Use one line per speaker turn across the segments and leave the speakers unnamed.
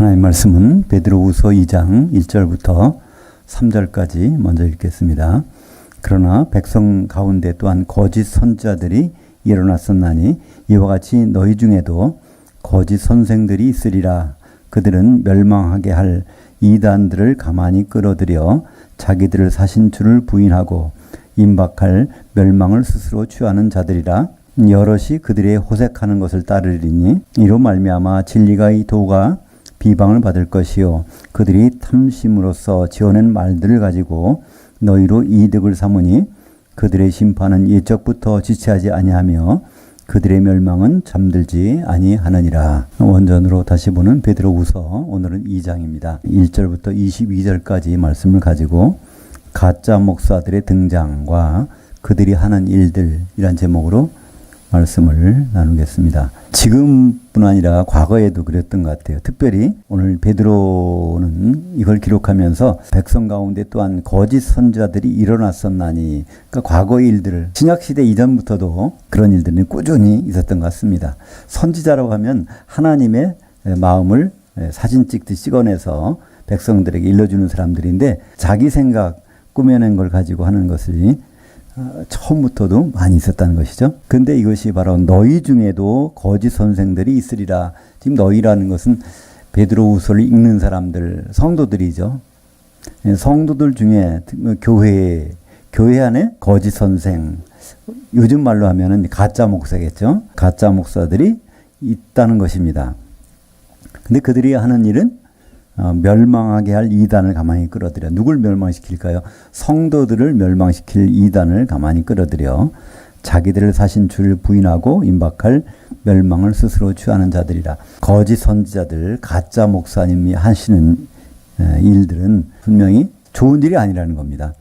하나님 말씀은 베드로후서 2장 1절부터 3절까지 먼저 읽겠습니다. 그러나 백성 가운데 또한 거짓 선지자들이 일어났었나니 이와 같이 너희 중에도 거짓 선생들이 있으리라. 그들은 멸망하게 할 이단들을 가만히 끌어들여 자기들을 사신 주를 부인하고 임박할 멸망을 스스로 취하는 자들이라. 여럿이 그들의 호색하는 것을 따르리니 이로 말미암아 진리가 이 도가 비방을 받을 것이요 그들이 탐심으로써 지어낸 말들을 가지고 너희로 이득을 삼으니 그들의 심판은 옛적부터 지체하지 아니하며 그들의 멸망은 잠들지 아니하느니라. 원전으로 다시 보는 베드로후서 오늘은 2장입니다. 1절부터 22절까지 말씀을 가지고 가짜 목사들의 등장과 그들이 하는 일들이란 제목으로 말씀을 나누겠습니다. 지금뿐 아니라 과거에도 그랬던 것 같아요. 특별히 오늘 베드로는 이걸 기록하면서 백성 가운데 또한 거짓 선지자들이 일어났었나니, 그러니까 과거의 일들을 신약시대 이전부터도 그런 일들은 꾸준히 있었던 것 같습니다. 선지자라고 하면 하나님의 마음을 사진 찍듯이 찍어내서 백성들에게 일러주는 사람들인데 자기 생각 꾸며낸 걸 가지고 하는 것이 처음부터도 많이 있었다는 것이죠. 근데 이것이 바로 너희 중에도 거짓 선생들이 있으리라. 지금 너희라는 것은 베드로후서를 읽는 사람들, 성도들이죠. 성도들 중에 교회 안에 거짓 선생, 요즘 말로 하면은 가짜 목사겠죠. 가짜 목사들이 있다는 것입니다. 근데 그들이 하는 일은 멸망하게 할 이단을 가만히 끌어들여. 누굴 멸망시킬까요? 성도들을 멸망시킬 이단을 가만히 끌어들여 자기들을 사신 주를 부인하고 임박할 멸망을 스스로 취하는 자들이라. 거짓 선지자들, 가짜 목사님이 하시는 일들은 분명히 좋은 일이 아니라는 겁니다.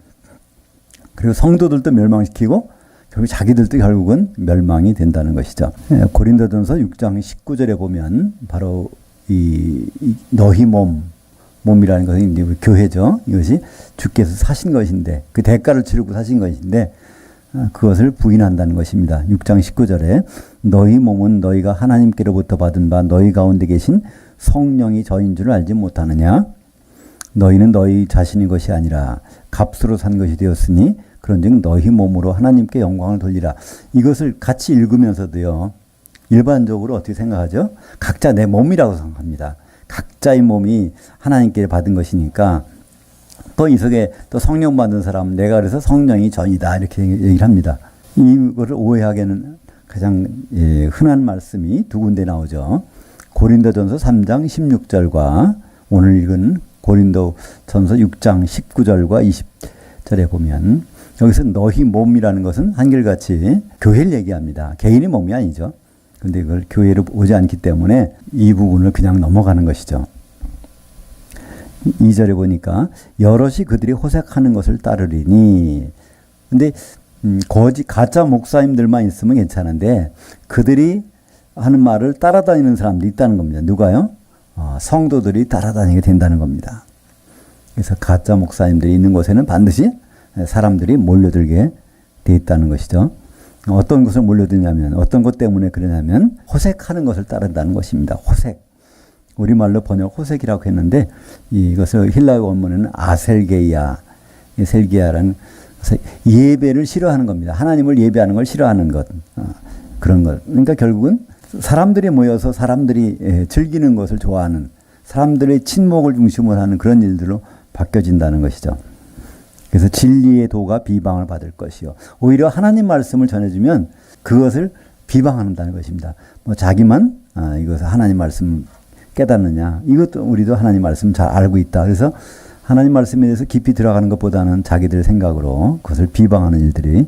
그리고 성도들도 멸망시키고 결국 자기들도 결국은 멸망이 된다는 것이죠. 고린도전서 6장 19절에 보면 바로 너희 몸이라는 것은 이제 교회죠. 이것이 주께서 사신 것인데, 그 대가를 치르고 사신 것인데, 그것을 부인한다는 것입니다. 6장 19절에 너희 몸은 너희가 하나님께로부터 받은 바 너희 가운데 계신 성령이 저인 줄을 알지 못하느냐? 너희는 너희 자신의 것이 아니라 값으로 산 것이 되었으니 그런즉 너희 몸으로 하나님께 영광을 돌리라. 이것을 같이 읽으면서도요. 일반적으로 어떻게 생각하죠? 각자 내 몸이라고 생각합니다. 각자의 몸이 하나님께 받은 것이니까 또 이 속에 또 성령 받은 사람, 내가 그래서 성령이 전이다 이렇게 얘기를 합니다. 이거를 오해하기에는 가장 흔한 말씀이 두 군데 나오죠. 고린도전서 3장 16절과 오늘 읽은 고린도전서 6장 19절과 20절에 보면 여기서 너희 몸이라는 것은 한결같이 교회를 얘기합니다. 개인의 몸이 아니죠. 근데 그걸 교회로 오지 않기 때문에 이 부분을 그냥 넘어가는 것이죠. 2절에 보니까 여럿이 그들이 호색하는 것을 따르리니. 근데 가짜 목사님들만 있으면 괜찮은데 그들이 하는 말을 따라다니는 사람도 있다는 겁니다. 누가요? 성도들이 따라다니게 된다는 겁니다. 그래서 가짜 목사님들이 있는 곳에는 반드시 사람들이 몰려들게 돼 있다는 것이죠. 어떤 것을 몰려드냐면, 어떤 것 때문에 그러냐면 호색하는 것을 따른다는 것입니다. 호색. 우리말로 번역 호색이라고 했는데 이것을 힐라요 원문에는 아셀게이아, 셀게이아라는 예배를 싫어하는 겁니다. 하나님을 예배하는 걸 싫어하는 것. 그런 것. 그러니까 결국은 사람들이 모여서 사람들이 즐기는 것을 좋아하는, 사람들의 친목을 중심으로 하는 그런 일들로 바뀌어진다는 것이죠. 그래서 진리의 도가 비방을 받을 것이요. 오히려 하나님 말씀을 전해주면 그것을 비방한다는 것입니다. 뭐 자기만 이것을 하나님 말씀 깨닫느냐. 이것도 우리도 하나님 말씀 잘 알고 있다. 그래서 하나님 말씀에 대해서 깊이 들어가는 것보다는 자기들 생각으로 그것을 비방하는 일들이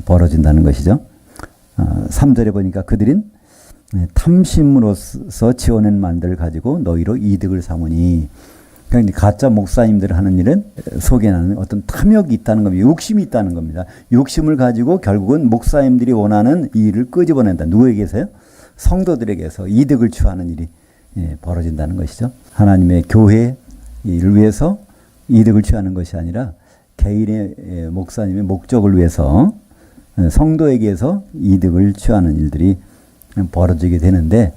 벌어진다는 것이죠. 3절에 보니까 그들은 탐심으로서 지어낸 말들을 가지고 너희로 이득을 삼으니. 그러니까 가짜 목사님들 하는 일은 속에 나는 어떤 탐욕이 있다는 겁니다. 욕심이 있다는 겁니다. 욕심을 가지고 결국은 목사님들이 원하는 이 일을 끄집어낸다. 누구에게서요? 성도들에게서 이득을 취하는 일이 벌어진다는 것이죠. 하나님의 교회 일을 위해서 이득을 취하는 것이 아니라 개인의 목사님의 목적을 위해서 성도에게서 이득을 취하는 일들이 벌어지게 되는데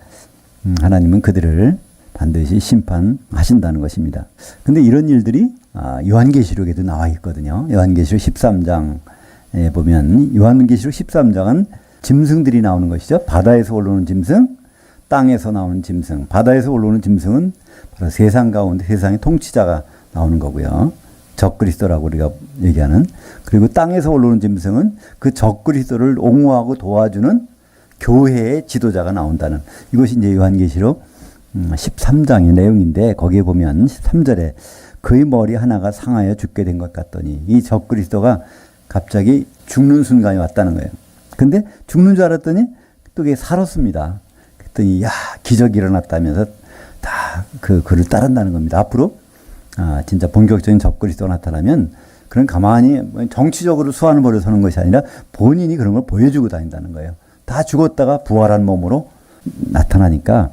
하나님은 그들을 반드시 심판하신다는 것입니다. 근데 이런 일들이 요한계시록에도 나와 있거든요. 요한계시록 13장에 보면 요한계시록 13장은 짐승들이 나오는 것이죠. 바다에서 올라오는 짐승, 땅에서 나오는 짐승. 바다에서 올라오는 짐승은 바로 세상 가운데 세상의 통치자가 나오는 거고요. 적그리스도라고 우리가 얘기하는. 그리고 땅에서 올라오는 짐승은 그 적그리스도를 옹호하고 도와주는 교회의 지도자가 나온다는, 이것이 이제 요한계시록 13장의 내용인데, 거기에 보면 13절에 그의 머리 하나가 상하여 죽게 된 것 같더니, 이 적그리스도가 갑자기 죽는 순간이 왔다는 거예요. 근데 죽는 줄 알았더니 또 그게 살았습니다. 그랬더니 기적이 일어났다면서 다 그를 따른다는 겁니다. 앞으로 진짜 본격적인 적그리스도가 나타나면 그런 가만히 정치적으로 수완을 벌여 서는 것이 아니라 본인이 그런 걸 보여주고 다닌다는 거예요. 다 죽었다가 부활한 몸으로 나타나니까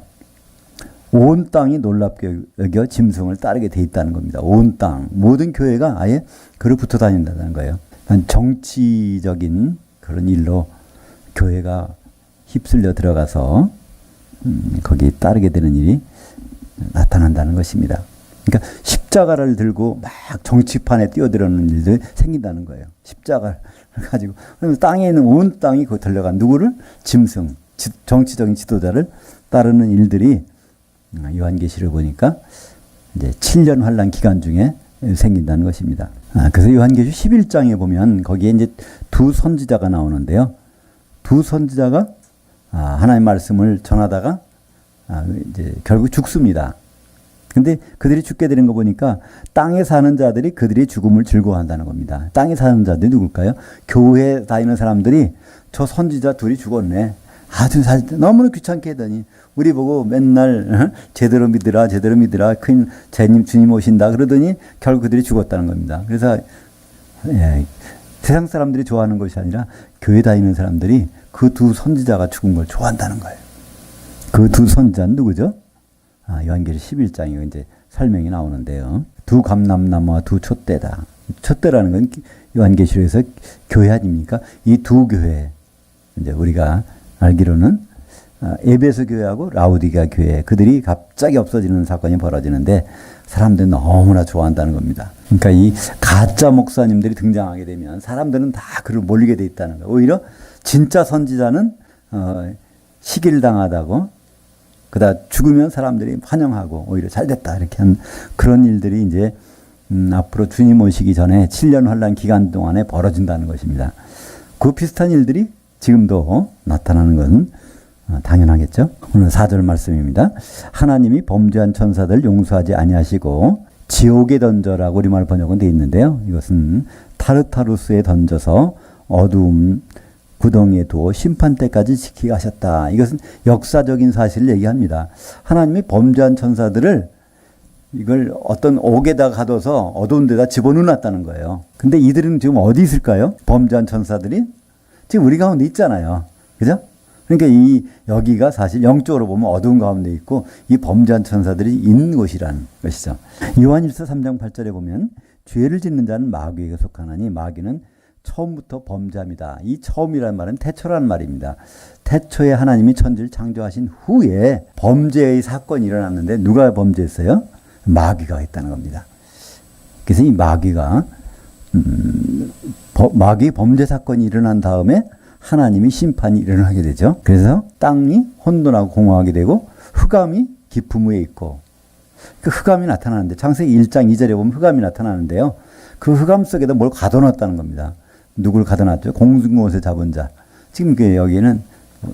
온 땅이 놀랍게 여겨 짐승을 따르게 돼 있다는 겁니다. 온 땅, 모든 교회가 아예 그를 붙어 다닌다는 거예요. 정치적인 그런 일로 교회가 휩쓸려 들어가서 거기 따르게 되는 일이 나타난다는 것입니다. 그러니까 십자가를 들고 막 정치판에 뛰어들어오는 일들이 생긴다는 거예요. 십자가를 가지고. 그래서 땅에 있는 온 땅이 거기 들려간 누구를? 짐승, 정치적인 지도자를 따르는 일들이 요한계시를 보니까 이제 7년 환란 기간 중에 생긴다는 것입니다. 그래서 요한계시 11장에 보면 거기에 이제 두 선지자가 나오는데요. 두 선지자가 하나님의 말씀을 전하다가 이제 결국 죽습니다. 근데 그들이 죽게 되는 거 보니까 땅에 사는 자들이 그들의 죽음을 즐거워한다는 겁니다. 땅에 사는 자들이 누굴까요? 교회 다니는 사람들이 저 선지자 둘이 죽었네. 아주 너무나 귀찮게 하더니 우리 보고 맨날 제대로 믿으라 큰 주님 오신다 그러더니 결국 그들이 죽었다는 겁니다. 그래서 세상 사람들이 좋아하는 것이 아니라 교회 다니는 사람들이 그 두 선지자가 죽은 걸 좋아한다는 거예요. 그 두 선지자는 누구죠? 요한계시 11장에 이제 설명이 나오는데요. 두 감람나무와 두 촛대다. 촛대라는 건 요한계시록에서 교회 아닙니까? 이 두 교회, 이제 우리가 알기로는 에베소 교회하고 라우디게아 교회, 그들이 갑자기 없어지는 사건이 벌어지는데 사람들이 너무나 좋아한다는 겁니다. 그러니까 이 가짜 목사님들이 등장하게 되면 사람들은 다 그를 몰리게 돼 있다는 거예요. 오히려 진짜 선지자는 시기를 당하다고, 그다 죽으면 사람들이 환영하고 오히려 잘됐다 이렇게 한 그런 일들이 이제 앞으로 주님 오시기 전에 7년 환란 기간 동안에 벌어진다는 것입니다. 그 비슷한 일들이 지금도 나타나는 건 당연하겠죠. 오늘 4절 말씀입니다. 하나님이 범죄한 천사들 용서하지 아니하시고 지옥에 던져라고 우리말 번역은 되어 있는데요. 이것은 타르타루스에 던져서 어두움 구덩이에 두어 심판 때까지 지키게 하셨다. 이것은 역사적인 사실을 얘기합니다. 하나님이 범죄한 천사들을 이걸 어떤 옥에다 가둬서 어두운 데다 집어넣어놨다는 거예요. 근데 이들은 지금 어디 있을까요? 범죄한 천사들이 지금 우리 가운데 있잖아요. 그죠? 그러니까 여기가 사실 영적으로 보면 어두운 가운데 있고 이 범죄한 천사들이 있는 곳이라는 것이죠. 요한일서 3장 8절에 보면 죄를 짓는 자는 마귀에게 속하나니 마귀는 처음부터 범죄함이다. 이 처음이라는 말은 태초라는 말입니다. 태초에 하나님이 천지를 창조하신 후에 범죄의 사건이 일어났는데 누가 범죄했어요? 마귀가 했다는 겁니다. 그래서 이 마귀가 마귀 범죄 사건이 일어난 다음에 하나님이 심판이 일어나게 되죠. 그래서 땅이 혼돈하고 공허하게 되고 흑암이 깊음 위에 있고, 그 흑암이 나타나는데 창세기 1장 2절에 보면 흑암이 나타나는데요. 그 흑암 속에다 뭘 가둬놨다는 겁니다. 누굴 가둬놨죠? 공중곳에 잡은 자. 지금 여기에는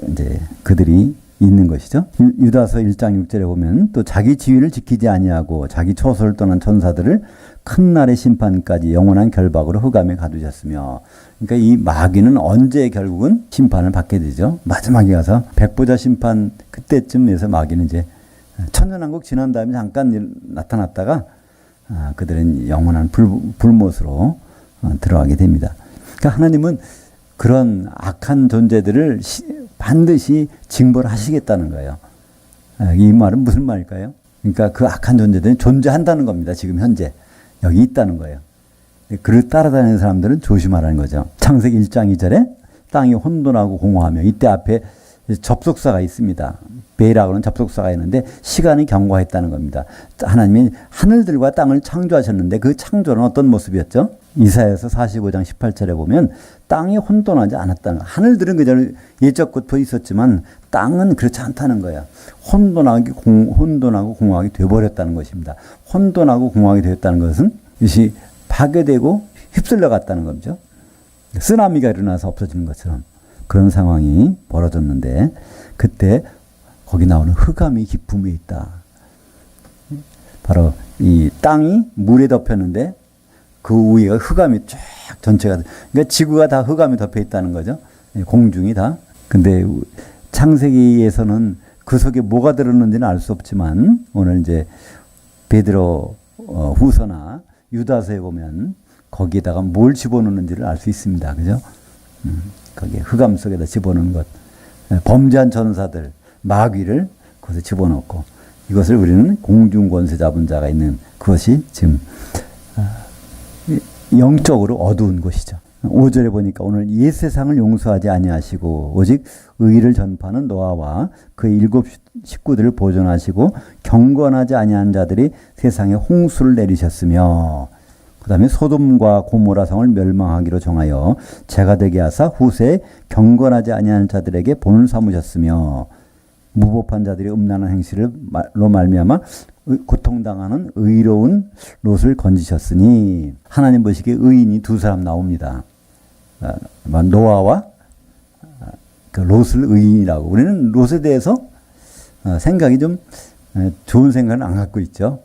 이제 그들이 있는 것이죠. 유다서 1장 6절에 보면 또 자기 지위를 지키지 아니하고 자기 처소를 떠난 천사들을 큰 날의 심판까지 영원한 결박으로 흑암에 가두셨으며, 그러니까 이 마귀는 언제 결국은 심판을 받게 되죠. 마지막에 가서 백보자 심판 그때쯤에서 마귀는 이제 천년왕국 지난 다음에 잠깐 나타났다가 그들은 영원한 불못으로 들어가게 됩니다. 그러니까 하나님은 그런 악한 존재들을 반드시 징벌하시겠다는 거예요. 이 말은 무슨 말일까요? 그러니까 그 악한 존재들은 존재한다는 겁니다. 지금 현재 여기 있다는 거예요. 그를 따라다니는 사람들은 조심하라는 거죠. 창세기 1장 2절에 땅이 혼돈하고 공허하며, 이때 앞에 접속사가 있습니다. 베라고는 접속사가 있는데 시간이 경과했다는 겁니다. 하나님이 하늘들과 땅을 창조하셨는데 그 창조는 어떤 모습이었죠? 이사야서 45장 18절에 보면 땅이 혼돈하지 않았다는 거예요. 하늘들은 그저 예적부터 있었지만 땅은 그렇지 않다는 거예요. 혼돈하고 공허하게 되어버렸다는 것입니다. 혼돈하고 공허하게 되었다는 것은 이것이 파괴되고 휩쓸려 갔다는 거죠. 쓰나미가 일어나서 없어지는 것처럼 그런 상황이 벌어졌는데 그때 거기 나오는 흑암이 깊음에 있다. 바로 이 땅이 물에 덮였는데 그 위에 흑암이 쫙 전체가, 그러니까 지구가 다 흑암이 덮여 있다는 거죠. 공중이 다. 근데 창세기에서는 그 속에 뭐가 들었는지는 알 수 없지만 오늘 이제 베드로 후서나 유다서에 보면 거기에다가 뭘 집어넣는지를 알 수 있습니다. 그죠? 거기에 흑암 속에다 집어넣는 것. 범죄한 전사들, 마귀를 그것에 집어넣고 이것을 우리는 공중권세 잡은 자가 있는 그것이 지금 영적으로 어두운 곳이죠. 5절에 보니까 오늘 옛 세상을 용서하지 아니하시고 오직 의를 전파하는 노아와 그의 7 식구들을 보존하시고 경건하지 아니한 자들이 세상에 홍수를 내리셨으며 그 다음에 소돔과 고모라 성을 멸망하기로 정하여 재가 되게 하사 후세에 경건하지 아니한 자들에게 본을 삼으셨으며 무법한 자들이 음란한 행실로 말미암아 고통당하는 의로운 롯을 건지셨으니 하나님 보시기에 의인이 두 사람 나옵니다. 노아와 그 롯을 의인이라고. 우리는 롯에 대해서 생각이 좀 좋은 생각은 안 갖고 있죠.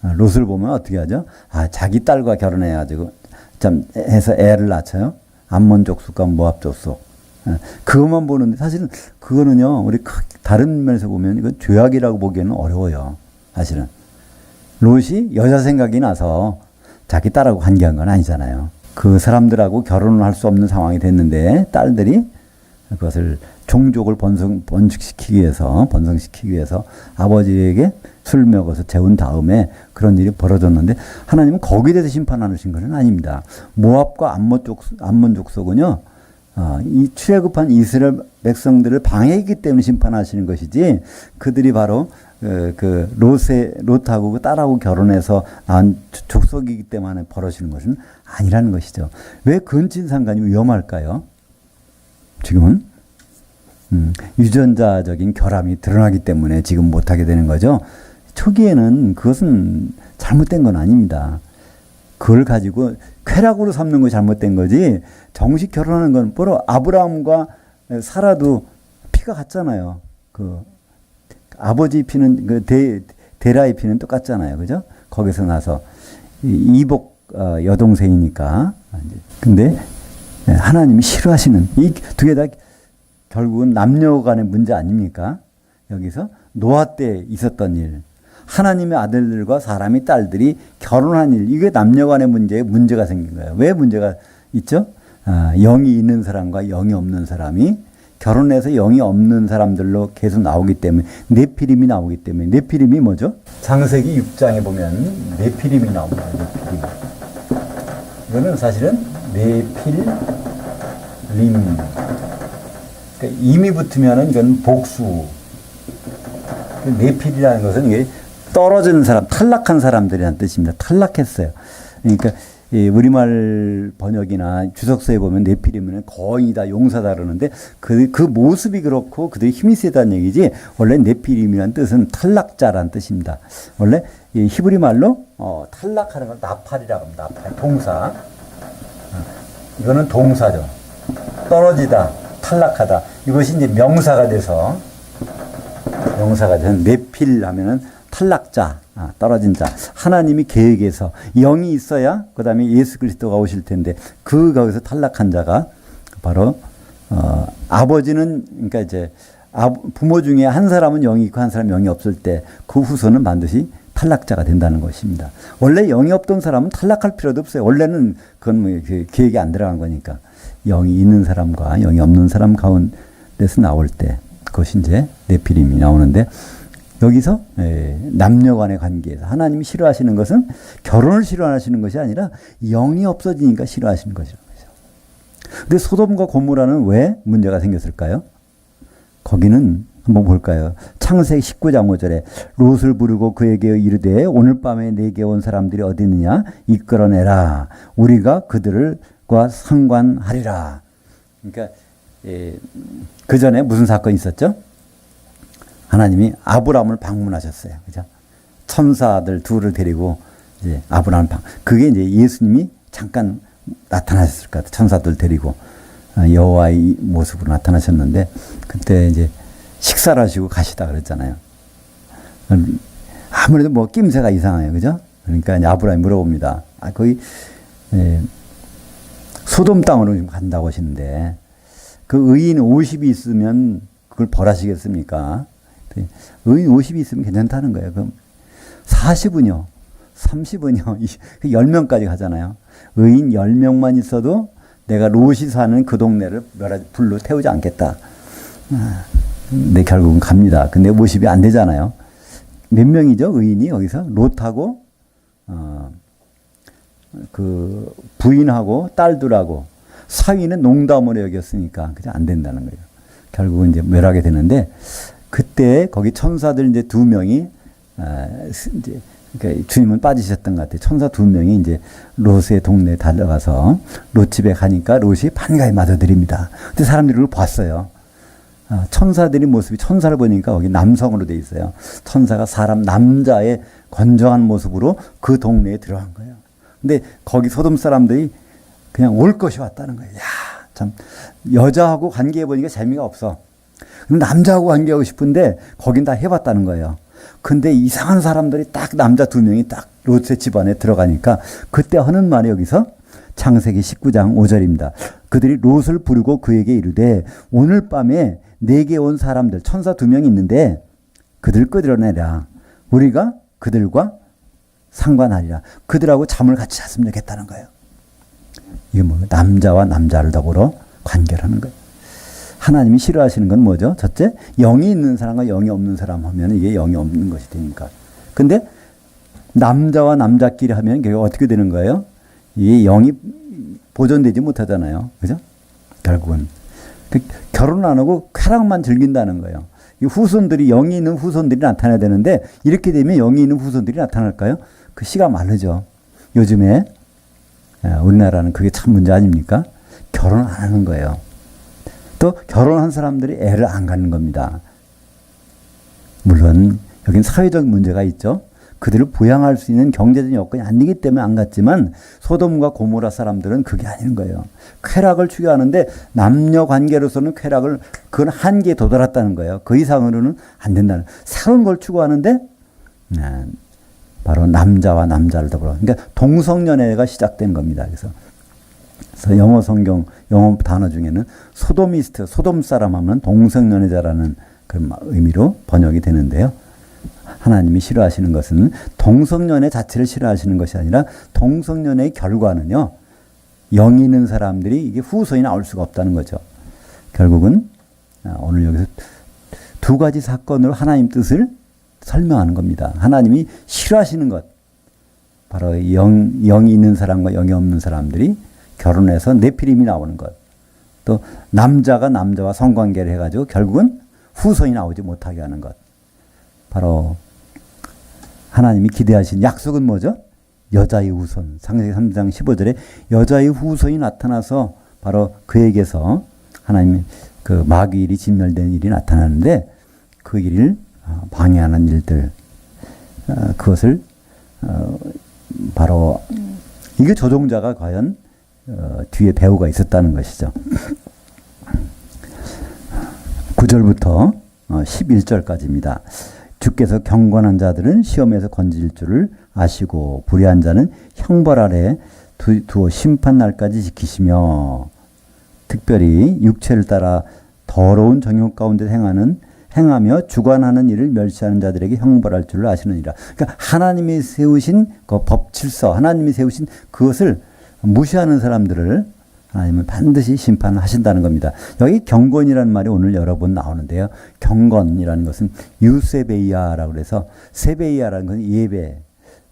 롯을 보면 어떻게 하죠? 자기 딸과 결혼해가지고 참 해서 애를 낳쳐요. 암몬 족속과 모압 족속. 그것만 보는데 사실은 그거는요, 우리 다른 면에서 보면 이건 죄악이라고 보기에는 어려워요. 사실은. 롯이 여자 생각이 나서 자기 딸하고 관계한 건 아니잖아요. 그 사람들하고 결혼을 할 수 없는 상황이 됐는데 딸들이 그것을 종족을 번식시키기 위해서 아버지에게 술 먹어서 재운 다음에 그런 일이 벌어졌는데 하나님은 거기에 대해서 심판하신 것은 아닙니다. 모압과 암몬 족속은요, 이 출애굽한 이스라엘 백성들을 방해했기 때문에 심판하시는 것이지 그들이 바로 롯하고 그 딸하고 결혼해서 낳은 족속이기 때문에 벌어지는 것은 아니라는 것이죠. 왜 근친상간이 위험할까요? 지금은 유전자적인 결함이 드러나기 때문에 지금 못하게 되는 거죠. 초기에는 그것은 잘못된 건 아닙니다. 그걸 가지고 쾌락으로 삼는 것이 잘못된 거지 정식 결혼하는 건 바로 아브라함과 사라도 피가 같잖아요. 그 아버지 피는 데라의 피는 똑같잖아요. 그죠? 거기서 나서 이복 여동생이니까. 근데 하나님이 싫어하시는 이 두 개 다 결국은 남녀 간의 문제 아닙니까? 여기서 노아 때 있었던 일. 하나님의 아들들과 사람의 딸들이 결혼한 일. 이게 남녀 간의 문제가 생긴 거예요. 왜 문제가 있죠? 영이 있는 사람과 영이 없는 사람이 결혼해서 영이 없는 사람들로 계속 나오기 때문에 네피림이 나오기 때문에 네피림이 뭐죠? 창세기 6장에 보면 네피림이 나옵니다. 네피림. 이거는 사실은 네필림. 그러니까 임이 붙으면은 이건 복수. 네필이라는 것은 이게 떨어지는 사람, 탈락한 사람들이라는 뜻입니다. 탈락했어요. 그러니까 우리말 번역이나 주석서에 보면 네피림은 거인이다, 용사다 그러는데 그 모습이 그렇고 그들이 힘이 세다는 얘기지 원래 네피림이라는 뜻은 탈락자라는 뜻입니다. 원래 히브리 말로 탈락하는 건 나팔이라고 합니다. 나팔, 동사. 이거는 동사죠. 떨어지다, 탈락하다. 이것이 이제 명사가 돼서 네필 하면은 탈락자, 떨어진 자. 하나님이 계획에서 영이 있어야 그 다음에 예수 그리스도가 오실 텐데 거기서 탈락한 자가 바로 아버지는 그러니까 이제 부모 중에 한 사람은 영이 있고 한 사람은 영이 없을 때 그 후손은 반드시 탈락자가 된다는 것입니다. 원래 영이 없던 사람은 탈락할 필요도 없어요. 원래는 그건 뭐 계획이 안 들어간 거니까 영이 있는 사람과 영이 없는 사람 가운데서 나올 때 그것이 이제 네피림이 나오는데 여기서 남녀 간의 관계에서 하나님이 싫어하시는 것은 결혼을 싫어하시는 것이 아니라 영이 없어지니까 싫어하시는 것이죠. 근데 소돔과 고모라는 왜 문제가 생겼을까요? 거기는 한번 볼까요? 창세기 19장 5절에 롯을 부르고 그에게 이르되 오늘 밤에 내게 온 사람들이 어디 있느냐 이끌어내라. 우리가 그들과 상관하리라. 그러니까 그 전에 무슨 사건이 있었죠? 하나님이 아브라함을 방문하셨어요. 그죠? 천사들 둘을 데리고 이제 아브라함 그게 이제 예수님이 잠깐 나타나셨을 것 같아요. 천사들 데리고 여호와의 모습으로 나타나셨는데 그때 이제 식사를 하시고 가시다 그랬잖아요. 아무래도 뭐 낌새가 이상해요. 그죠? 그러니까 이제 아브라함이 물어봅니다. 거기 소돔 땅으로 지금 간다고 하시는데 그 의인 50이 있으면 그걸 벌하시겠습니까? 의인 50이 있으면 괜찮다는 거예요. 그럼 40은요? 30은요? 10명까지 가잖아요. 의인 10명만 있어도 내가 롯이 사는 그 동네를 불로 태우지 않겠다. 근데 결국은 갑니다. 근데 50이 안 되잖아요. 몇 명이죠? 의인이 여기서? 롯하고 그 부인하고 딸들하고 사위는 농담으로 여겼으니까 그냥 안 된다는 거예요. 결국은 이제 멸하게 되는데 그때 거기 천사들 이제 2명이 이제 그러니까 주님은 빠지셨던 것 같아요. 천사 2명이 이제 롯의 동네에 달려가서 롯 집에 가니까 롯이 반가이 맞아들입니다. 근데 사람들이 그걸 봤어요. 천사들이 모습이 천사를 보니까 거기 남성으로 돼 있어요. 천사가 사람 남자의 건정한 모습으로 그 동네에 들어간 거예요. 근데 거기 소돔 사람들이 그냥 올 것이 왔다는 거예요. 야, 참 여자하고 관계해 보니까 재미가 없어. 남자하고 관계하고 싶은데 거긴 다 해봤다는 거예요. 근데 이상한 사람들이 딱 남자 2명이 딱 롯의 집안에 들어가니까 그때 하는 말이 여기서 창세기 19장 5절입니다. 그들이 롯을 부르고 그에게 이르되 오늘 밤에 내게 온 사람들 천사 2명이 있는데 그들 끌어내라. 우리가 그들과 상관하리라. 그들하고 잠을 같이 잤으면 좋겠다는 거예요. 이게 뭐 남자와 남자를 더불어 관계하는 거예요. 하나님이 싫어하시는 건 뭐죠? 첫째, 영이 있는 사람과 영이 없는 사람 하면 이게 영이 없는 것이 되니까. 근데 남자와 남자끼리 하면 이게 어떻게 되는 거예요? 이 영이 보존되지 못하잖아요. 그죠? 결국은. 결혼 안 하고 쾌락만 즐긴다는 거예요. 이 후손들이, 영이 있는 후손들이 나타나야 되는데 이렇게 되면 영이 있는 후손들이 나타날까요? 그 시가 마르죠. 요즘에 우리나라는 그게 참 문제 아닙니까? 결혼 안 하는 거예요. 또 결혼한 사람들이 애를 안 갖는 겁니다. 물론 여긴 사회적 문제가 있죠. 그들을 부양할 수 있는 경제적인 여건이 안 되기 때문에 안 갔지만 소돔과 고모라 사람들은 그게 아닌 거예요. 쾌락을 추구하는데 남녀 관계로서는 쾌락을 그건 한계에 도달했다는 거예요. 그 이상으로는 안 된다는. 새로운 걸 추구하는데 바로 남자와 남자를 더불어. 그러니까 동성연애가 시작된 겁니다. 그래서 영어 성경, 영어 단어 중에는 소도미스트, 소돔 사람 하면 동성연애자라는 그런 의미로 번역이 되는데요. 하나님이 싫어하시는 것은 동성연애 자체를 싫어하시는 것이 아니라 동성연애의 결과는요, 영이 있는 사람들이 이게 후손이 나올 수가 없다는 거죠. 결국은 오늘 여기서 2가지 사건으로 하나님 뜻을 설명하는 겁니다. 하나님이 싫어하시는 것, 바로 영이 있는 사람과 영이 없는 사람들이 결혼해서 네피림이 나오는 것. 또 남자가 남자와 성관계를 해가지고 결국은 후손이 나오지 못하게 하는 것. 바로 하나님이 기대하신 약속은 뭐죠? 여자의 후손. 창세기 3장 15절에 여자의 후손이 나타나서 바로 그에게서 하나님의 그 마귀일이 진멸된 일이 나타나는데 그 일을 방해하는 일들, 그것을 바로 이게 조종자가 과연 뒤에 배우가 있었다는 것이죠. 9절부터 11절까지입니다. 주께서 경건한 자들은 시험에서 건질 줄을 아시고 불의한 자는 형벌 아래 두어 심판 날까지 지키시며 특별히 육체를 따라 더러운 정욕 가운데 행하며 주관하는 일을 멸시하는 자들에게 형벌할 줄을 아시느니라. 그러니까 하나님이 세우신 그 법질서, 하나님이 세우신 그것을 무시하는 사람들을 하나님은 반드시 심판을 하신다는 겁니다. 여기 경건이라는 말이 오늘 여러 번 나오는데요. 경건이라는 것은 유세베이아라고 해서 세베이아라는 것은 예배,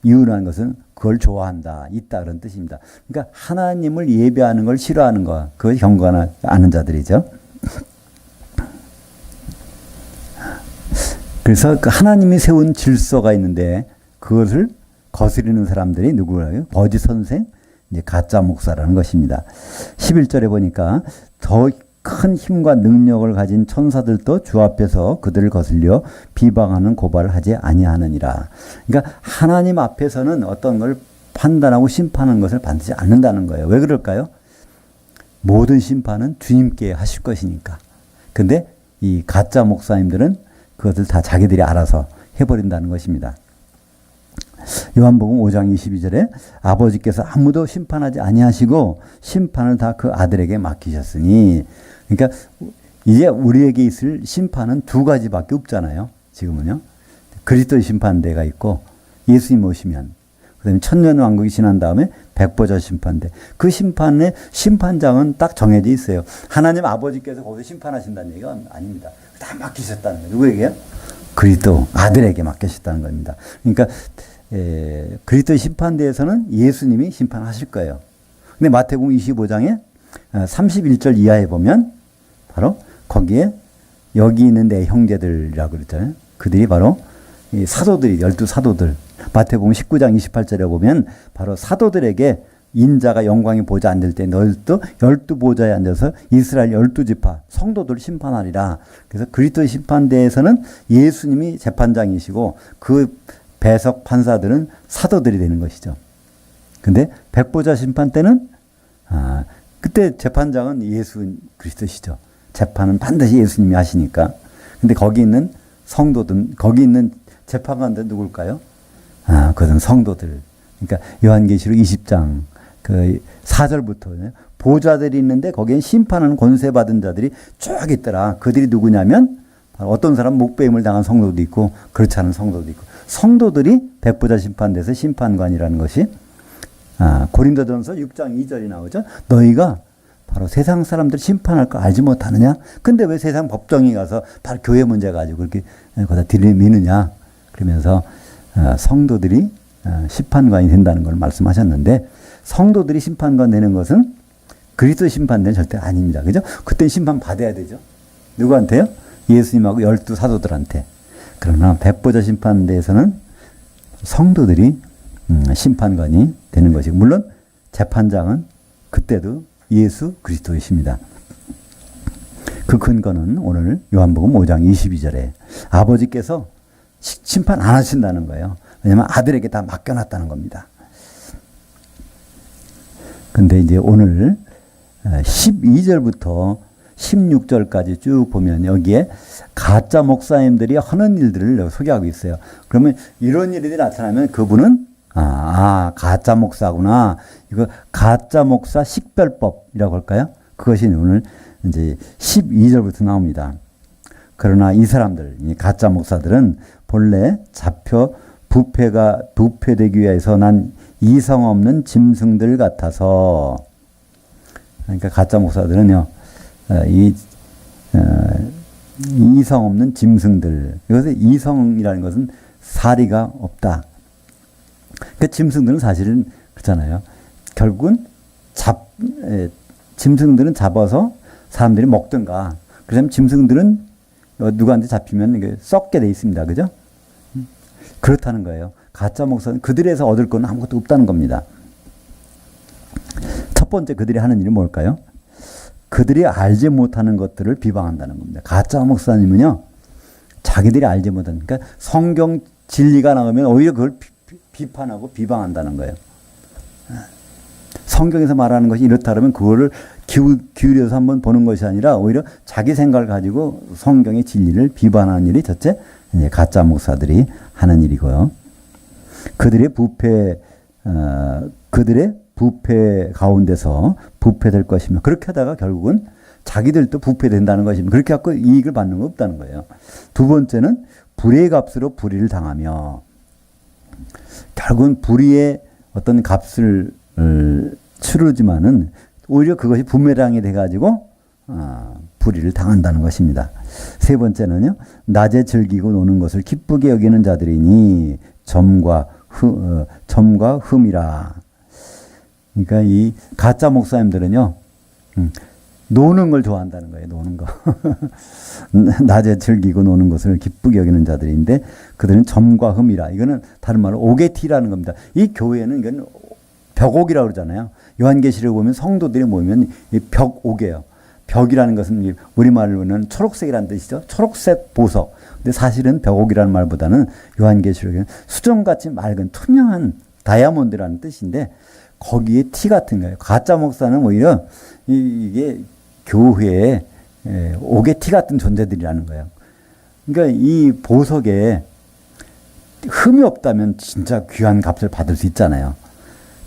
유라는 것은 그걸 좋아한다, 있다 그런 뜻입니다. 그러니까 하나님을 예배하는 걸 싫어하는 것, 그걸 경건하는 자들이죠. 그래서 그 하나님이 세운 질서가 있는데 그것을 거스르는 사람들이 누구예요? 거짓 선생, 이제 가짜 목사라는 것입니다. 11절에 보니까 더 큰 힘과 능력을 가진 천사들도 주 앞에서 그들을 거슬려 비방하는 고발을 하지 아니하느니라. 그러니까 하나님 앞에서는 어떤 걸 판단하고 심판하는 것을 반드시 않는다는 거예요. 왜 그럴까요? 모든 심판은 주님께 하실 것이니까. 근데 이 가짜 목사님들은 그것을 다 자기들이 알아서 해버린다는 것입니다. 요한복음 5장 22절에 아버지께서 아무도 심판하지 아니하시고 심판을 다 그 아들에게 맡기셨으니, 그러니까 이제 우리에게 있을 심판은 두 가지밖에 없잖아요. 지금은요. 그리스도의 심판대가 있고 예수님 오시면, 그다음에 천년왕국이 지난 다음에 백보자 심판대. 그 심판의 심판장은 딱 정해져 있어요. 하나님 아버지께서 거기서 심판하신다는 얘기가 아닙니다. 다 맡기셨다는 거예요. 누구에게요? 그리스도 아들에게 맡기셨다는 겁니다. 그러니까 그리스도의 심판대에서는 예수님이 심판하실 거예요. 근데 마태복음 25장에 31절 이하에 보면 바로 거기에 여기 있는 내 형제들이라고 그랬잖아요. 그들이 바로 이 사도들이, 12사도들. 마태복음 19장 28절에 보면 바로 사도들에게 인자가 영광의 보좌에 앉을 때 너희도 12보좌에 앉아서 이스라엘 12지파 성도들을 심판하리라. 그래서 그리스도의 심판대에서는 예수님이 재판장이시고 그 배석 판사들은 사도들이 되는 것이죠. 근데 백보자 심판 때는 그때 재판장은 예수 그리스도시죠. 재판은 반드시 예수님이 하시니까. 근데 거기 있는 성도들, 거기 있는 재판관들 누굴까요? 그것은 성도들. 그러니까 요한계시록 20장 그 4절부터 보좌들이 있는데 거기엔 심판하는 권세 받은 자들이 쭉 있더라. 그들이 누구냐면 바로 어떤 사람 목배임을 당한 성도도 있고 그렇지 않은 성도도 있고, 성도들이 백보자 심판대에서 심판관이라는 것이 고린도전서 6장 2절이 나오죠. 너희가 바로 세상 사람들 심판할 거 알지 못하느냐? 근데 왜 세상 법정에 가서 바로 교회 문제 가지고 그렇게 거기다 들이미느냐? 그러면서 성도들이 심판관이 된다는 걸 말씀하셨는데, 성도들이 심판관 되는 것은 그리스도 심판대는 절대 아닙니다. 그죠? 그때 심판 받아야 되죠. 누구한테요? 예수님하고 12사도들한테. 그러나 백보자 심판대에서는 성도들이 심판관이 되는 것이고, 물론 재판장은 그때도 예수 그리스도이십니다. 그 근거는 오늘 요한복음 5장 22절에 아버지께서 심판 안 하신다는 거예요. 왜냐하면 아들에게 다 맡겨놨다는 겁니다. 근데 이제 오늘 12절부터 16절까지 쭉 보면 여기에 가짜 목사님들이 하는 일들을 소개하고 있어요. 그러면 이런 일이 나타나면 그분은 가짜 목사구나. 이거 가짜 목사 식별법이라고 할까요? 그것이 오늘 이제 12절부터 나옵니다. 그러나 이 사람들, 이 가짜 목사들은 본래 잡혀 부패되기 위해서 난 이성 없는 짐승들 같아서, 그러니까 가짜 목사들은요, 이성 없는 짐승들. 이것은 이성이라는 것은 사리가 없다. 그 짐승들은 사실은 그렇잖아요. 결국은 짐승들은 잡아서 사람들이 먹든가. 그러면 짐승들은 누구한테 잡히면 이게 썩게 돼 있습니다. 그죠? 그렇다는 거예요. 가짜 목사는 그들에서 얻을 건 아무것도 없다는 겁니다. 첫 번째 그들이 하는 일이 뭘까요? 그들이 알지 못하는 것들을 비방한다는 겁니다. 가짜 목사님은요, 자기들이 알지 못하는, 그러니까 성경 진리가 나오면 오히려 그걸 비판하고 비방한다는 거예요. 성경에서 말하는 것이 이렇다 그러면 그거를 기울여서 한번 보는 것이 아니라 오히려 자기 생각을 가지고 성경의 진리를 비판하는 일이 첫째 이제 가짜 목사들이 하는 일이고요. 그들의 부패 가운데서 부패될 것이며, 그렇게 하다가 결국은 자기들도 부패된다는 것입니다. 그렇게 갖고 이익을 받는 거 없다는 거예요. 두 번째는 불의의 값으로 불의를 당하며, 결국은 불의의 어떤 값을 치르지만은 오히려 그것이 부메랑이 돼가지고 불의를 당한다는 것입니다. 세 번째는요, 낮에 즐기고 노는 것을 기쁘게 여기는 자들이니 점과 흠이라. 그러니까 이 가짜 목사님들은요, 노는 걸 좋아한다는 거예요. 노는 거. 낮에 즐기고 노는 것을 기쁘게 여기는 자들인데 그들은 점과 흠이라. 이거는 다른 말로 오게티라는 겁니다. 이 교회는 이건 벽옥이라고 그러잖아요. 요한계시를 보면 성도들이 모이면 이 벽옥이에요. 벽이라는 것은 우리말로는 초록색이라는 뜻이죠. 초록색 보석. 근데 사실은 벽옥이라는 말보다는 요한계시록에는 수정같이 맑은 투명한 다이아몬드라는 뜻인데 거기에 티 같은 거예요. 가짜 목사는 오히려 이게 교회에 옥의 티 같은 존재들이라는 거예요. 그러니까 이 보석에 흠이 없다면 진짜 귀한 값을 받을 수 있잖아요.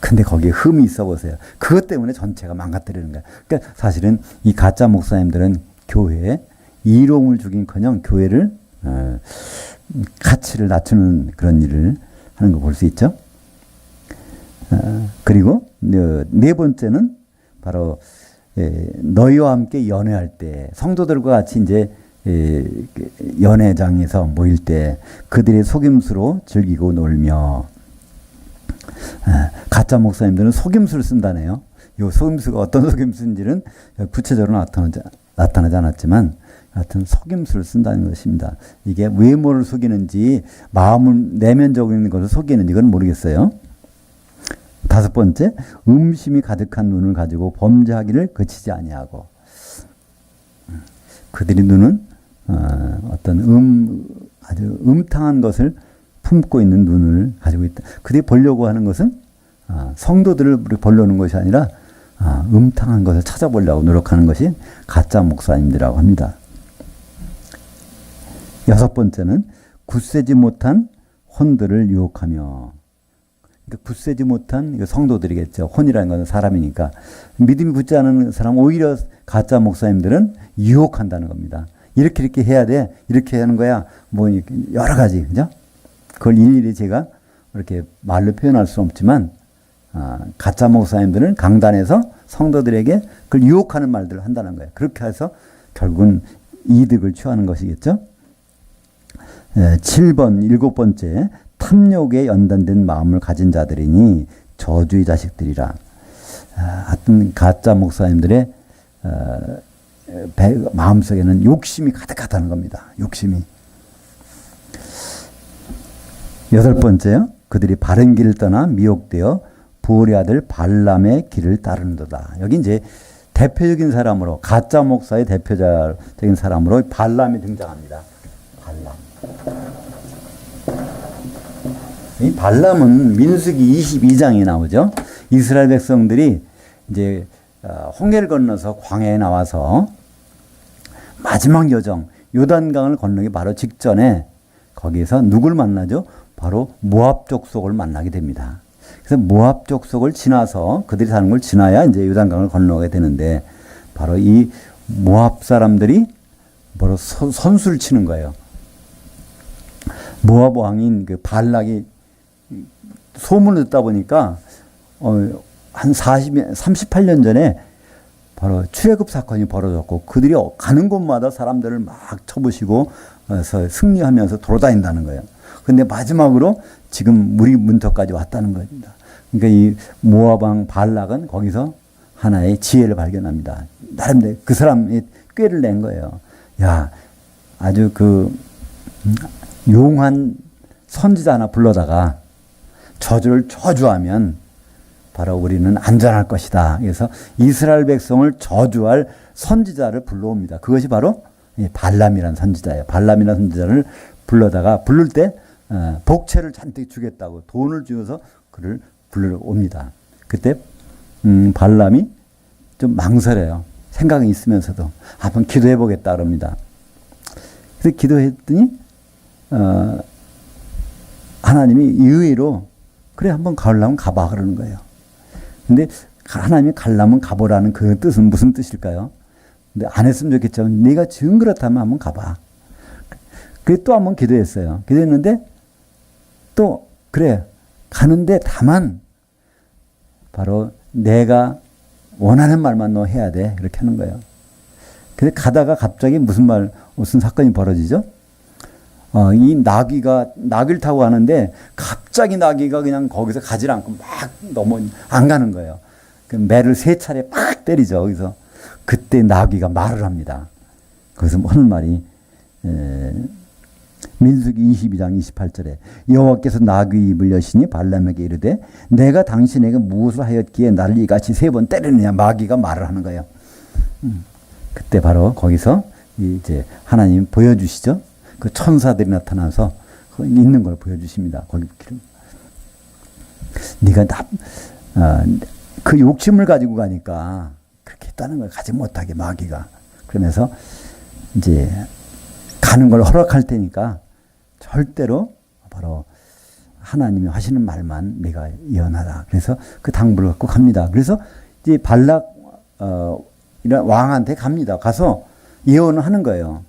근데 거기에 흠이 있어 보세요. 그것 때문에 전체가 망가뜨리는 거예요. 그러니까 사실은 이 가짜 목사님들은 교회에 이롱을 주긴커녕 교회를 가치를 낮추는 그런 일을 하는 거 볼 수 있죠. 그리고 네 번째는 바로 너희와 함께 연회할 때 성도들과 같이 이제 연회장에서 모일 때 그들의 속임수로 즐기고 놀며 가짜 목사님들은 속임수를 쓴다네요. 이 속임수가 어떤 속임수인지는 구체적으로 나타나지 않았지만 하여튼 속임수를 쓴다는 것입니다. 이게 외모를 속이는지 마음을 내면적인 것을 속이는지 그건 모르겠어요. 다섯 번째, 음심이 가득한 눈을 가지고 범죄하기를 그치지 아니하고 그들의 눈은 어떤 아주 음탕한 것을 품고 있는 눈을 가지고 있다. 그들이 보려고 하는 것은 성도들을 보려는 것이 아니라 음탕한 것을 찾아보려고 노력하는 것이 가짜 목사님들이라고 합니다. 여섯 번째는 굳세지 못한 혼들을 유혹하며 그러니까 굳세지 못한 성도들이겠죠. 혼이라는 것은 사람이니까 믿음이 굳지 않은 사람 오히려 가짜 목사님들은 유혹한다는 겁니다. 이렇게 해야 돼. 이렇게 하는 거야. 뭐 여러 가지 그죠? 그걸 일일이 제가 이렇게 말로 표현할 수는 없지만 가짜 목사님들은 강단에서 성도들에게 그걸 유혹하는 말들을 한다는 거예요. 그렇게 해서 결국은 이득을 취하는 것이겠죠. 7번 일곱 번째 탐욕에 연단된 마음을 가진 자들이니 저주의 자식들이라. 하여튼 가짜 목사님들의 마음속에는 욕심이 가득하다는 겁니다. 욕심이. 여덟 번째요. 그들이 바른 길을 떠나 미혹되어 부올의 아들 발람의 길을 따르는도다. 여기 이제 대표적인 사람으로 가짜 목사의 대표적인 사람으로 발람이 등장합니다. 발람. 이 발람은 민수기 22장에 나오죠. 이스라엘 백성들이 이제 홍해를 건너서 광야에 나와서 마지막 여정 요단강을 건너기 바로 직전에 거기에서 누굴 만나죠? 바로 모압 족속을 만나게 됩니다. 그래서 모압 족속을 지나서 그들이 사는 걸 지나야 이제 요단강을 건너게 되는데 바로 이 모압 사람들이 바로 선수를 치는 거예요. 모압 왕인 그 발락이 소문을 듣다 보니까 한 38년 전에 바로 출애굽 사건이 벌어졌고 그들이 가는 곳마다 사람들을 막 쳐부시고 승리하면서 돌아다닌다는 거예요. 근데 마지막으로 지금 우리 문턱까지 왔다는 겁니다. 그러니까 이 모압 왕 발락은 거기서 하나의 지혜를 발견합니다. 나름대로 그 사람이 꾀를 낸 거예요. 야, 아주 용한 선지자 하나 불러다가 저주를 저주하면 바로 우리는 안전할 것이다. 그래서 이스라엘 백성을 저주할 선지자를 불러옵니다. 그것이 바로 발람이라는 선지자예요. 발람이라는 선지자를 불러다가 부를 때 복채를 잔뜩 주겠다고 돈을 주어서 그를 불러옵니다. 그때 발람이 좀 망설여요. 생각이 있으면서도 한번 기도해 보겠다 그럽니다. 그래서 기도했더니 하나님이 의외로 그래 한번 가려면 가봐 그러는 거예요. 근데 하나님이 가려면 가보라는 그 뜻은 무슨 뜻일까요? 근데 안 했으면 좋겠죠. 네가 지금 그렇다면 한번 가봐. 그래 또 한번 기도했어요. 기도했는데 또 그래 가는데 다만 바로 내가 원하는 말만 너 해야 돼. 이렇게 하는 거예요. 근데 가다가 갑자기 무슨 사건이 벌어지죠? 이 나귀를 타고 가는데 갑자기 나귀가 그냥 거기서 가지 않고 막 안 가는 거예요. 그 매를 3차례 팍 때리죠. 거기서. 그때 나귀가 말을 합니다. 거기서 하는 말이 민수기 22장 28절에 여호와께서 나귀 입을 여시니 발람에게 이르되 내가 당신에게 무엇을 하였기에 나를 이같이 3번 때리느냐. 마귀가 말을 하는 거예요. 그때 바로 거기서 이제 하나님 보여주시죠. 그 천사들이 나타나서 있는 걸 보여주십니다. 거기 네가 그 욕심을 가지고 가니까 그렇게 했다는 걸 가지 못하게 마귀가. 그러면서 이제 가는 걸 허락할 테니까 절대로 바로 하나님이 하시는 말만 내가 예언하라. 그래서 그 당부를 갖고 갑니다. 그래서 이제 발락 이런 왕한테 갑니다. 가서 예언을 하는 거예요.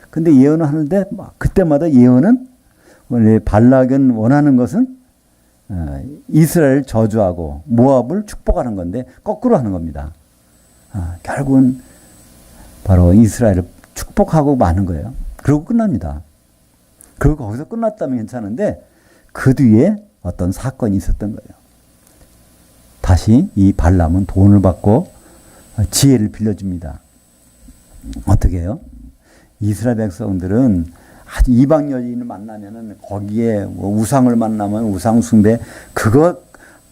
근데 예언을 하는데 그때마다 예언은 원래 발락은 원하는 것은 이스라엘 저주하고 모압을 축복하는 건데 거꾸로 하는 겁니다. 결국은 바로 이스라엘을 축복하고 마는 거예요. 그러고 끝납니다. 그리고 거기서 끝났다면 괜찮은데 그 뒤에 어떤 사건이 있었던 거예요. 다시 이 발람은 돈을 받고 지혜를 빌려줍니다. 어떻게 해요? 이스라엘 백성들은 아주 이방 여인을 만나면은 거기에 뭐 우상을 만나면 우상 숭배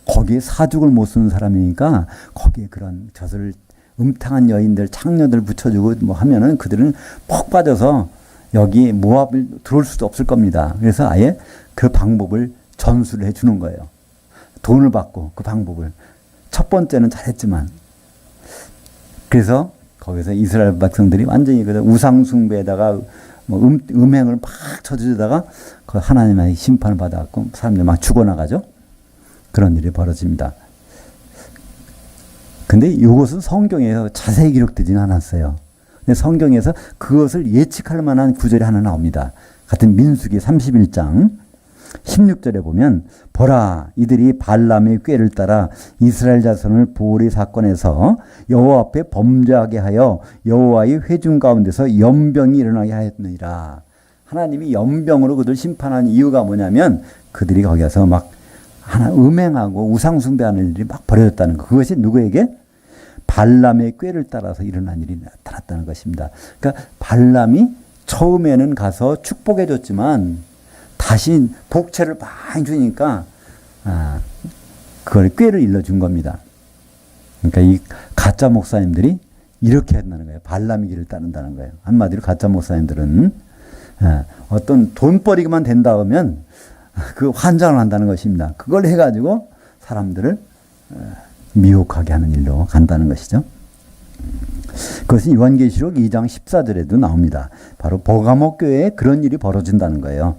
거기에 사죽을 못 쓰는 사람이니까 거기에 그런 젖을 음탕한 여인들 창녀들 붙여주고 뭐 하면은 그들은 퍽 빠져서 여기 모압을 들어올 수도 없을 겁니다. 그래서 아예 그 방법을 전수를 해주는 거예요. 돈을 받고 그 방법을. 첫 번째는 잘했지만. 그래서 거기서 이스라엘 백성들이 완전히 우상 숭배에다가 뭐 음행을 막 쳐주다가 그 하나님의 심판을 받아갖고 사람들이 막 죽어나가죠. 그런 일이 벌어집니다. 근데 이것은 성경에서 자세히 기록되지는 않았어요. 근데 성경에서 그것을 예측할 만한 구절이 하나 나옵니다. 같은 민수기 31장 16절에 보면 보라 이들이 발람의 꾀를 따라 이스라엘 자손을 보리 사건에서 여호와 앞에 범죄하게 하여 여호와의 회중 가운데서 연병이 일어나게 하였느니라. 하나님이 연병으로 그들 심판한 이유가 뭐냐면 그들이 거기 가서 막 하나 음행하고 우상 숭배하는 일이 막 벌어졌다는 거. 그것이 누구에게? 발람의 꾀를 따라서 일어난 일이 나타났다는 것입니다. 그러니까 발람이 처음에는 가서 축복해 줬지만 다시 복채를 많이 주니까 그걸 꾀를 일러준 겁니다. 그러니까 이 가짜 목사님들이 이렇게 한다는 거예요. 발람의 길을 따른다는 거예요. 한마디로 가짜 목사님들은 어떤 돈벌이만 된다 하면 그 환장을 한다는 것입니다. 그걸 해가지고 사람들을 미혹하게 하는 일로 간다는 것이죠. 그것은 요한계시록 2장 14절에도 나옵니다. 바로 버가모 교회에 그런 일이 벌어진다는 거예요.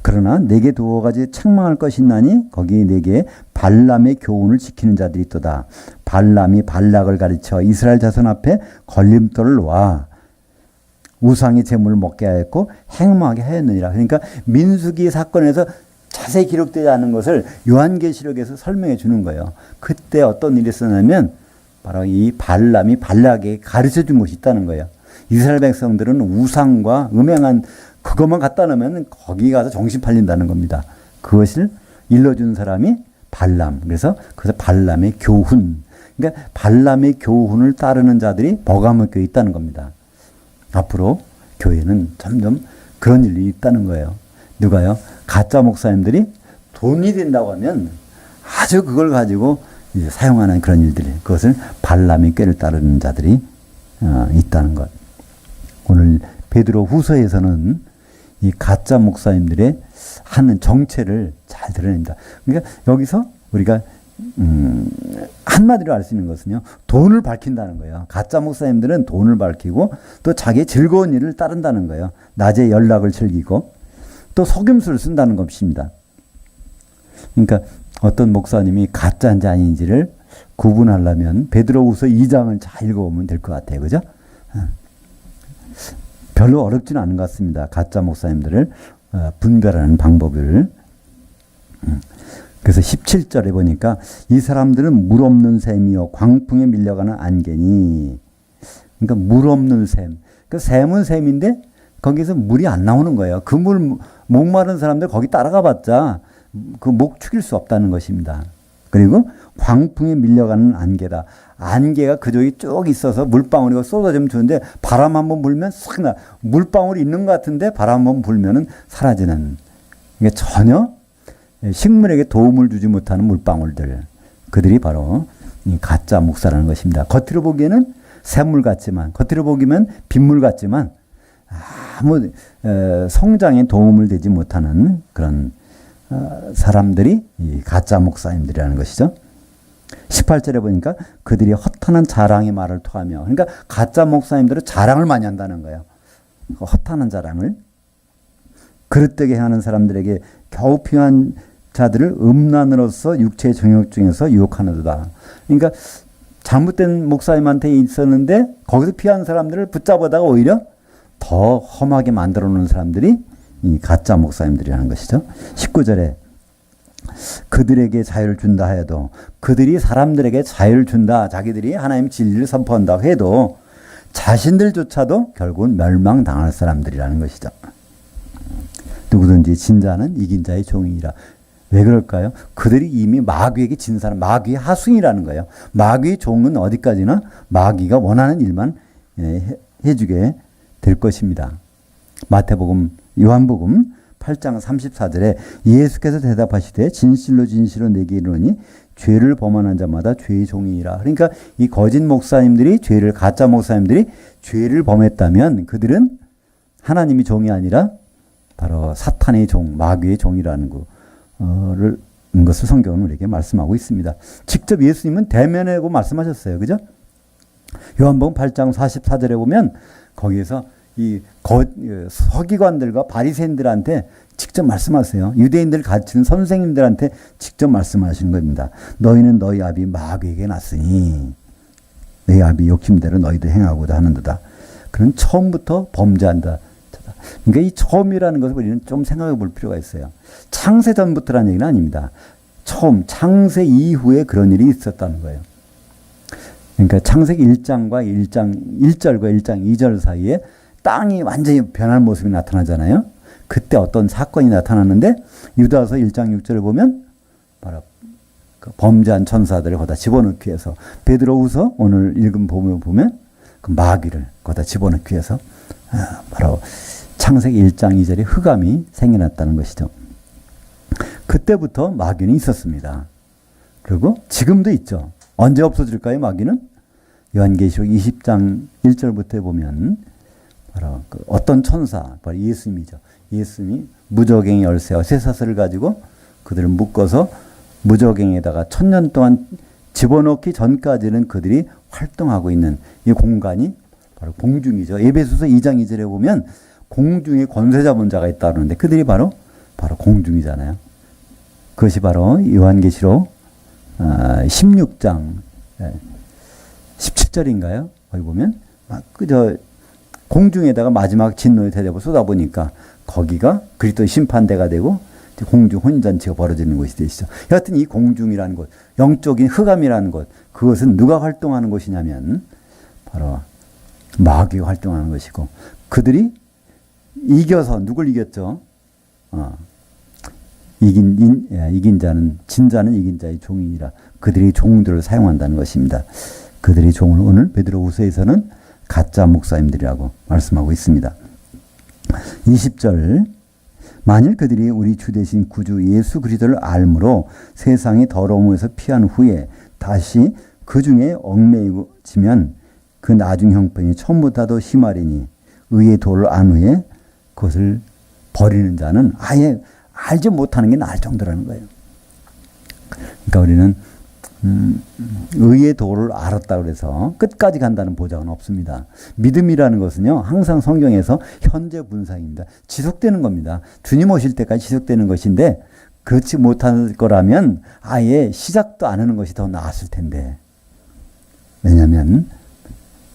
그러나 내게 두어 가지 책망할 것이 있나니 거기 내게 발람의 교훈을 지키는 자들이 있도다. 발람이 발락을 가르쳐 이스라엘 자손 앞에 걸림돌을 놓아 우상의 제물을 먹게 하였고 행음하게 하였느니라. 그러니까 민수기 사건에서 자세히 기록되지 않은 것을 요한계시록에서 설명해 주는 거예요. 그때 어떤 일이 있었냐면 바로 이 발람이 발락에게 가르쳐 준 것이 있다는 거예요. 이스라엘 백성들은 우상과 음행한 그것만 갖다 놓으면 거기 가서 정신 팔린다는 겁니다. 그것을 일러준 사람이 발람. 그래서 발람의 교훈. 그러니까 발람의 교훈을 따르는 자들이 버가모 교회에 있다는 겁니다. 앞으로 교회는 점점 그런 일이 있다는 거예요. 누가요? 가짜 목사님들이 돈이 된다고 하면 아주 그걸 가지고 이제 사용하는 그런 일들이, 그것을 발람의 꾀를 따르는 자들이 있다는 것. 오늘 베드로 후서에서는 이 가짜 목사님들의 하는 정체를 잘 드러냅니다. 그러니까 여기서 우리가 한마디로 알 수 있는 것은요, 돈을 밝힌다는 거예요. 가짜 목사님들은 돈을 밝히고 또 자기의 즐거운 일을 따른다는 거예요. 낮에 연락을 즐기고 또 속임수를 쓴다는 것입니다. 그러니까 어떤 목사님이 가짜인지 아닌지를 구분하려면 베드로후서 2장을 잘 읽어보면 될 것 같아요. 그죠? 별로 어렵지는 않은 것 같습니다. 가짜 목사님들을 분별하는 방법을. 그래서 17절에 보니까 이 사람들은 물 없는 샘이요 광풍에 밀려가는 안개니. 그러니까 물 없는 샘. 그 샘은 샘인데 거기서 물이 안 나오는 거예요. 그 물 목마른 사람들 거기 따라가 봤자 그 목 축일 수 없다는 것입니다. 그리고 광풍에 밀려가는 안개다. 안개가 그쪽이 쭉 있어서 물방울이 쏟아지면 좋은데 바람 한번 불면 싹 나. 물방울이 있는 것 같은데 바람 한번 불면은 사라지는. 이게 전혀 식물에게 도움을 주지 못하는 물방울들. 그들이 바로 이 가짜 목사라는 것입니다. 겉으로 보기에는 샘물 같지만, 겉으로 보기면 빗물 같지만 아무 성장에 도움을 되지 못하는 그런 사람들이 이 가짜 목사님들이라는 것이죠. 18절에 보니까 그들이 허탄한 자랑의 말을 토하며, 그러니까 가짜 목사님들은 자랑을 많이 한다는 거예요. 허탄한 자랑을. 그릇되게 하는 사람들에게 겨우 피한 자들을 음란으로서 육체의 정욕 중에서 유혹하는도다. 그러니까 잘못된 목사님한테 있었는데 거기서 피한 사람들을 붙잡아다가 오히려 더 험하게 만들어 놓은 사람들이 이 가짜 목사님들이라는 것이죠. 19절에 그들에게 자유를 준다 해도, 그들이 사람들에게 자유를 준다, 자기들이 하나님의 진리를 선포한다고 해도 자신들조차도 결국은 멸망당할 사람들이라는 것이죠. 누구든지 진 자는 이긴 자의 종이니라. 왜 그럴까요? 그들이 이미 마귀에게 진 사람, 마귀의 하수인이라는 거예요. 마귀의 종은 어디까지나 마귀가 원하는 일만 해주게 될 것입니다. 마태복음, 요한복음 8장 34절에 예수께서 대답하시되 진실로 진실로 내게 이르노니 죄를 범하는 자마다 죄의 종이니라. 그러니까 이 거짓 목사님들이 가짜 목사님들이 죄를 범했다면 그들은 하나님의 종이 아니라 바로 사탄의 종, 마귀의 종이라는 것을 성경은 우리에게 말씀하고 있습니다. 직접 예수님은 대면하고 말씀하셨어요. 그죠? 요한복음 8장 44절에 보면 거기에서 이 서기관들과 바리새인들한테 직접 말씀하세요. 유대인들 가르치는 선생님들한테 직접 말씀하시는 겁니다. 너희는 너희 아비 마귀에게 났으니 너희 아비 욕심대로 너희도 행하고자 하는도다. 그는 처음부터 범죄한다. 그러니까 이 처음이라는 것을 우리는 좀 생각해 볼 필요가 있어요. 창세 전부터라는 얘기는 아닙니다. 처음, 창세 이후에 그런 일이 있었다는 거예요. 그러니까 창세기 1장과 1절과 1장 2절 사이에 땅이 완전히 변할 모습이 나타나잖아요. 그때 어떤 사건이 나타나는데 유다서 1장 6절을 보면 바로 그 범죄한 천사들을 거기다 집어넣기 위해서, 베드로후서 오늘 읽은 부분을 보면 그 마귀를 거기다 집어넣기 위해서 바로 창세기 1장 2절에 흑암이 생겨났다는 것이죠. 그때부터 마귀는 있었습니다. 그리고 지금도 있죠. 언제 없어질까요, 마귀는? 요한계시록 20장 1절부터 보면 바로 그 어떤 천사, 바로 예수님이죠. 예수님이 무저갱이 열쇠와 쇠사슬을 가지고 그들을 묶어서 무저갱에다가 1000년 동안 집어넣기 전까지는 그들이 활동하고 있는 이 공간이 바로 공중이죠. 에베소서 2장 2절에 보면 공중에 권세 잡은 자가 있다 그러는데 그들이 바로 공중이잖아요. 그것이 바로 요한계시록 16장 17절인가요? 거기 보면 공중에다가 마지막 진노의 대접을 쏟아보니까 거기가 그리스도의 심판대가 되고 공중 혼인잔치가 벌어지는 곳이 되시죠. 여하튼 이 공중이라는 곳, 영적인 흑암이라는 곳, 그것은 누가 활동하는 곳이냐면 바로 마귀가 활동하는 것이고, 그들이 이겨서 누굴 이겼죠? 이긴 자는, 진 자는 이긴 자의 종이니라. 그들이 종들을 사용한다는 것입니다. 그들이 종을 오늘 베드로후서에서는 가짜 목사님들이라고 말씀하고 있습니다. 20절, 만일 그들이 우리 주 되신 구주 예수 그리스도를 알므로 세상의 더러움에서 피한 후에 다시 그 중에 얽매이지면 그 나중 형편이 처음보다도 심하리니 의의 도를 안 후에 그것을 버리는 자는 아예 알지 못하는 게 나을 정도라는 거예요. 그러니까 우리는 의의 도를 알았다고 해서 끝까지 간다는 보장은 없습니다. 믿음이라는 것은요, 항상 성경에서 현재 분상입니다. 지속되는 겁니다. 주님 오실 때까지 지속되는 것인데, 그렇지 못할 거라면 아예 시작도 안 하는 것이 더 나았을 텐데. 왜냐하면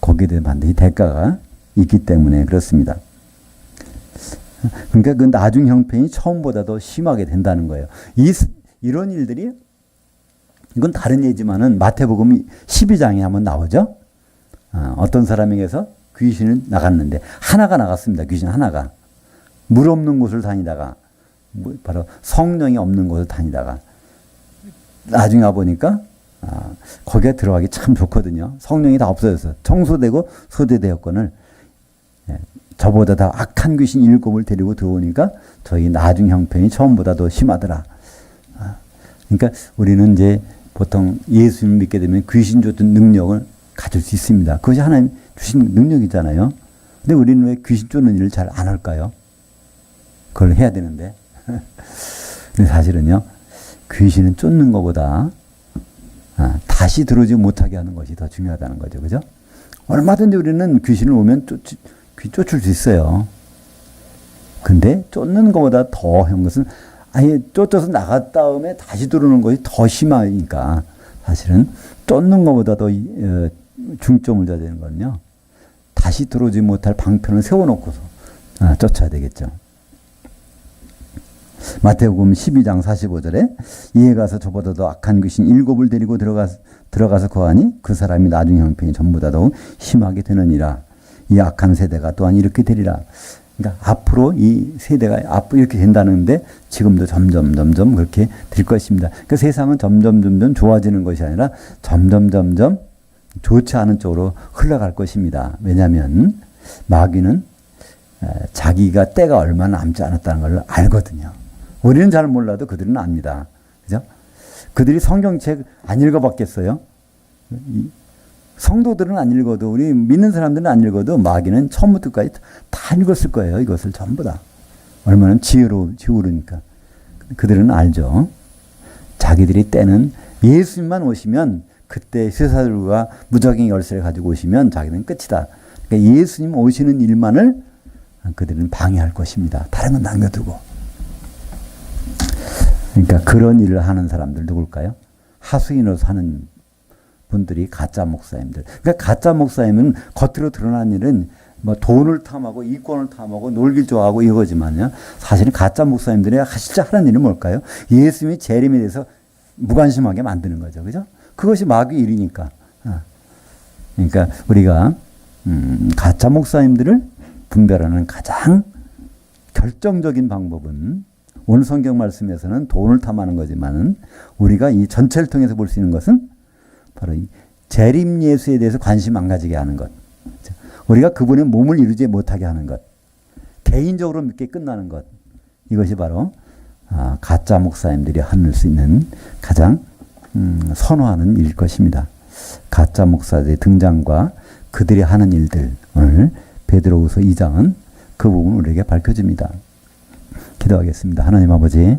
거기에 대한 반드시 대가가 있기 때문에 그렇습니다. 그러니까 그 나중 형편이 처음보다 더 심하게 된다는 거예요. 이런 일들이, 이건 다른 예지만은 마태복음 12장에 한번 나오죠. 어떤 사람에게서 귀신은 나갔는데 하나가 나갔습니다. 귀신 하나가. 물 없는 곳을 다니다가, 바로 성령이 없는 곳을 다니다가 나중에 와보니까 거기에 들어가기 참 좋거든요. 성령이 다 없어졌어. 청소되고 소대되었건을 저보다 더 악한 귀신 7을 데리고 들어오니까 저희 나중 형편이 처음보다 더 심하더라. 그러니까 우리는 이제 보통 예수님을 믿게 되면 귀신 쫓는 능력을 가질 수 있습니다. 그것이 하나님 주신 능력이잖아요. 근데 우리는 왜 귀신 쫓는 일을 잘 안 할까요? 그걸 해야 되는데. 근데 사실은요, 귀신은 쫓는 것보다 다시 들어오지 못하게 하는 것이 더 중요하다는 거죠. 그죠? 얼마든지 우리는 귀신을 오면 쫓을 수 있어요. 근데 쫓는 것보다 더 한 것은 아예 쫓아서 나갔다 다음에 다시 들어오는 것이 더 심하니까 사실은 쫓는 것보다 더 중점을 둬야 되는 거는요. 다시 들어오지 못할 방편을 세워놓고서 쫓아야 되겠죠. 마태복음 12장 45절에 이에 가서 저보다 더 악한 귀신 7을 데리고 들어가서 거하니 그 사람이 나중 형편이 전보다 더욱 심하게 되느니라. 이 악한 세대가 또한 이렇게 되리라. 그러니까 앞으로 이 세대가 앞으로 이렇게 된다는데 지금도 점점 그렇게 될 것입니다. 그러니까 세상은 점점 좋아지는 것이 아니라 점점 좋지 않은 쪽으로 흘러갈 것입니다. 왜냐하면 마귀는 자기가 때가 얼마 남지 않았다는 걸 알거든요. 우리는 잘 몰라도 그들은 압니다. 그죠? 그들이 성경책 안 읽어봤겠어요? 성도들은 안 읽어도 우리 믿는 사람들은 안 읽어도 마귀는 처음부터까지 다 읽었을 거예요. 이것을 전부 다. 얼마나 지혜로우니까. 그들은 알죠. 자기들이 때는 예수님만 오시면 그때 쇠사슬과 무적의 열쇠를 가지고 오시면 자기는 끝이다. 그러니까 예수님 오시는 일만을 그들은 방해할 것입니다. 다른 건 남겨두고. 그러니까 그런 일을 하는 사람들 누굴까요? 하수인으로서 하는 분들이 가짜 목사님들. 그러니까 가짜 목사님은 겉으로 드러난 일은 뭐 돈을 탐하고 이권을 탐하고 놀기 좋아하고 이거지만요. 사실은 가짜 목사님들이 실제 하는 일은 뭘까요? 예수님이 재림에 대해서 무관심하게 만드는 거죠. 그죠? 그것이 마귀 일이니까. 그러니까 우리가 가짜 목사님들을 분별하는 가장 결정적인 방법은 오늘 성경 말씀에서는 돈을 탐하는 거지만은 우리가 이 전체를 통해서 볼 수 있는 것은 바로 이 재림 예수에 대해서 관심 안 가지게 하는 것. 우리가 그분의 몸을 이루지 못하게 하는 것. 개인적으로 믿게 끝나는 것. 이것이 바로 가짜 목사님들이 할 수 있는 가장 선호하는 일일 것입니다. 가짜 목사들의 등장과 그들이 하는 일들. 오늘 베드로후서 2장은 그 부분을 우리에게 밝혀줍니다. 기도하겠습니다. 하나님 아버지,